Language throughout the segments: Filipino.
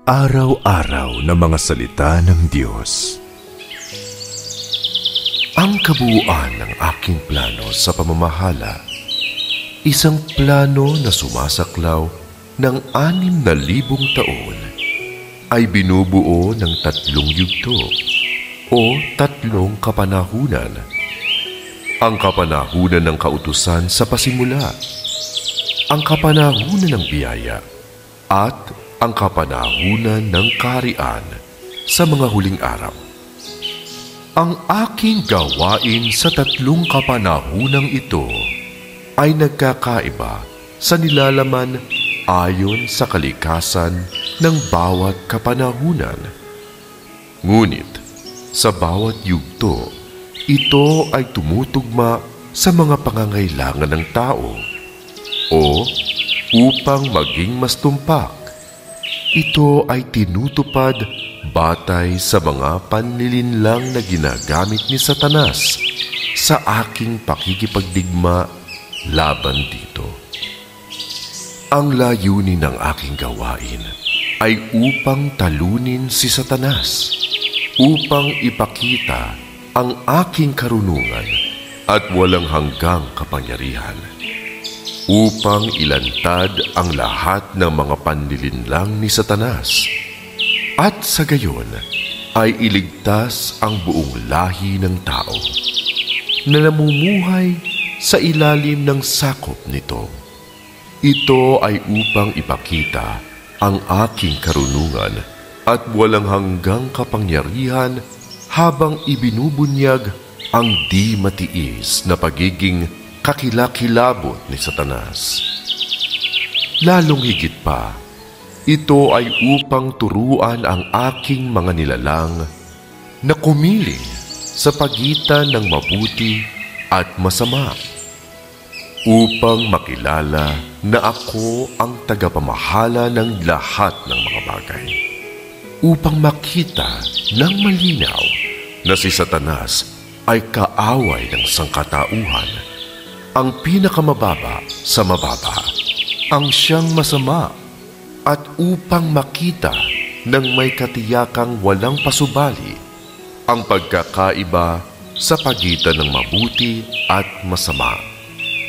Araw-araw na mga salita ng Diyos. Ang kabuuan ng aking plano sa pamamahala, isang plano na sumasaklaw ng 6,000 taon, ay binubuo ng 3 yugto o 3 kapanahunan. Ang kapanahunan ng kautusan sa pasimula, ang kapanahunan ng biyaya, at ang kapanahunan ng kaharian sa mga huling araw. Ang aking gawain sa 3 kapanahunang ito ay nagkakaiba sa nilalaman ayon sa kalikasan ng bawat kapanahunan. Ngunit sa bawat yugto, ito ay tumutugma sa mga pangangailangan ng tao o upang maging mas tumpak. Ito ay tinutupad batay sa mga panlilinlang na ginagamit ni Satanas sa aking pakikipagdigma laban dito. Ang layunin ng aking gawain ay upang talunin si Satanas, upang ipakita ang aking karunungan at walang hanggang kapangyarihan, upang ilantad ang lahat ng mga panlilinlang ni Satanas, at sa gayon ay iligtas ang buong lahi ng tao na namumuhay sa ilalim ng sakop nito. Ito ay upang ipakita ang aking karunungan at walang hanggang kapangyarihan habang ibinubunyag ang di matiis na pagiging kakilakilabot ni Satanas. Lalong higit pa, ito ay upang turuan ang aking mga nilalang na kumiling sa pagitan ng mabuti at masama, upang makilala na ako ang tagapamahala ng lahat ng mga bagay, upang makita ng malinaw na si Satanas ay kaaway ng sangkatauhan, ang pinakamababa sa mababa, ang siyang masama, at upang makita ng may katiyakang walang pasubali ang pagkakaiba sa pagitan ng mabuti at masama,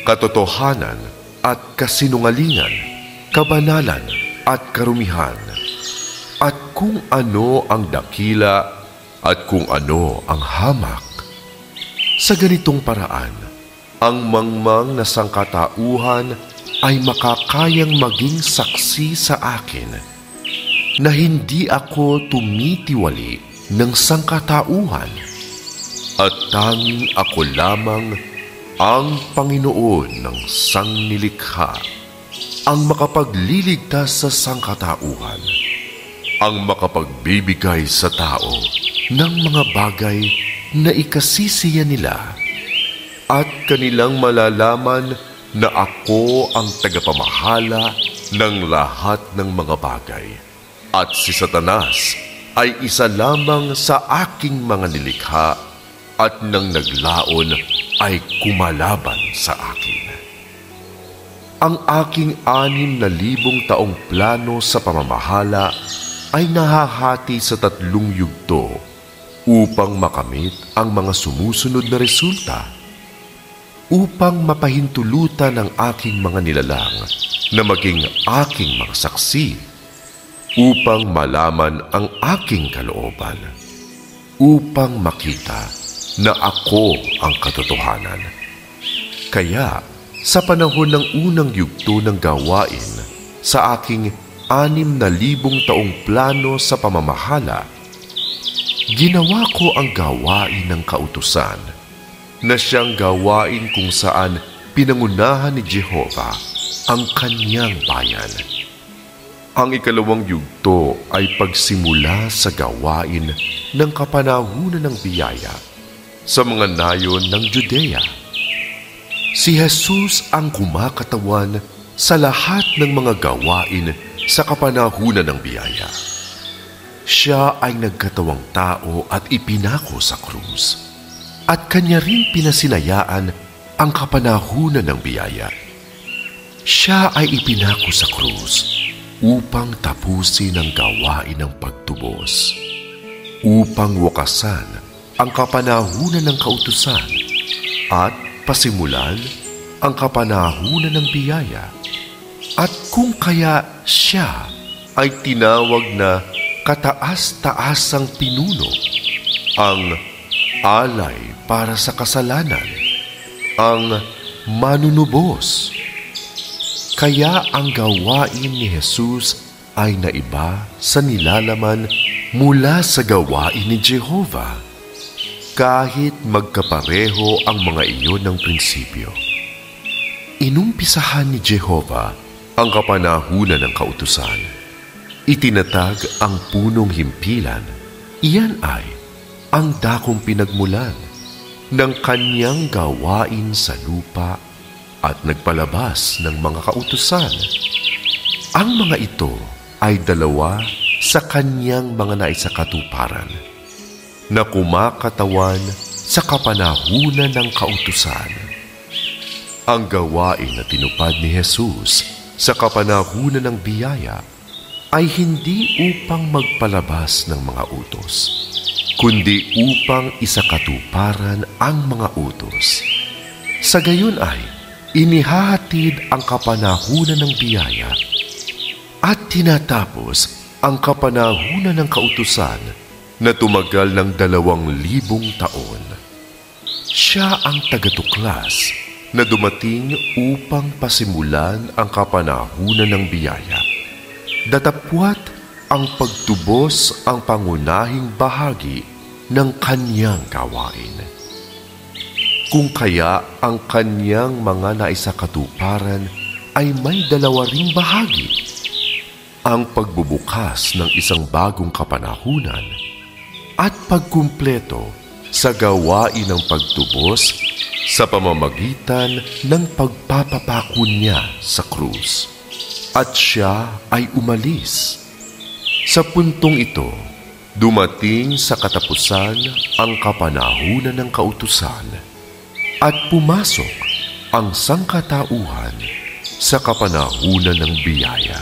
katotohanan at kasinungalingan, kabanalan at karumihan, at kung ano ang dakila at kung ano ang hamak. Sa ganitong paraan, ang mangmang na sangkatauhan ay makakayang maging saksi sa akin na hindi ako tumitiwali ng sangkatauhan at tanging ako lamang ang Panginoon ng sangnilikha, ang makapagliligtas sa sangkatauhan, ang makapagbibigay sa tao ng mga bagay na ikasisiya nila, at kanilang malalaman na ako ang tagapamahala ng lahat ng mga bagay, at si Satanas ay isa lamang sa aking mga nilikha, at nang naglaon ay kumalaban sa akin. Ang aking 6,000 taong plano sa pamamahala ay nahahati sa 3 yugto upang makamit ang mga sumusunod na resulta, upang mapahintulutan ang aking mga nilalang na maging aking mga saksi, upang malaman ang aking kalooban, upang makita na ako ang katotohanan. Kaya, sa panahon ng unang yugto ng gawain sa aking 6,000 taong plano sa pamamahala, ginawa ko ang gawain ng kautusan, na siyang gawain kung saan pinangunahan ni Jehovah ang kanyang bayan. Ang 2 yugto ay pagsimula sa gawain ng kapanahunan ng biyaya sa mga nayon ng Judea. Si Jesus ang kumakatawan sa lahat ng mga gawain sa kapanahunan ng biyaya. Siya ay nagkatawang tao at ipinako sa krus, at kanya rin pinasinayaan ang kapanahunan ng biyaya. Siya ay ipinako sa krus upang tapusin ang gawain ng pagtubos, upang wakasan ang kapanahunan ng kautusan at pasimulan ang kapanahunan ng biyaya. At kung kaya siya ay tinawag na kataas-taasang pinuno, ang alay para sa kasalanan, ang manunubos. Kaya ang gawain ni Jesus ay naiba sa nilalaman mula sa gawain ni Jehovah, kahit magkapareho ang mga iyon ng prinsipyo. Inumpisahan ni Jehovah ang kapanahunan ng kautusan. Itinatag ang punong himpilan. Iyan ay ang dakong pinagmulan ng kanyang gawain sa lupa at nagpalabas ng mga kautusan. Ang mga ito ay dalawa sa kanyang mga naisakatuparan na kumakatawan sa kapanahunan ng kautusan. Ang gawain na tinupad ni Jesus sa kapanahunan ng biyaya ay hindi upang magpalabas ng mga utos, kundi upang isakatuparan ang mga utos. Sa gayon ay inihahatid ang kapanahunan ng biyaya at tinatapos ang kapanahunan ng kautusan na tumagal ng 2,000 taon. Siya ang tagatuklas na dumating upang pasimulan ang kapanahunan ng biyaya. Datapwat ang pagtubos ang pangunahing bahagi ng kanyang gawain. Kung kaya ang kanyang mga naisakatuparan ay may 2 ring bahagi, ang pagbubukas ng isang bagong kapanahunan at pagkumpleto sa gawain ng pagtubos sa pamamagitan ng pagpapapako niya sa krus. At siya ay umalis. Sa puntong ito, dumating sa katapusan ang kapanahunan ng kautusan at pumasok ang sangkatauhan sa kapanahunan ng biyaya.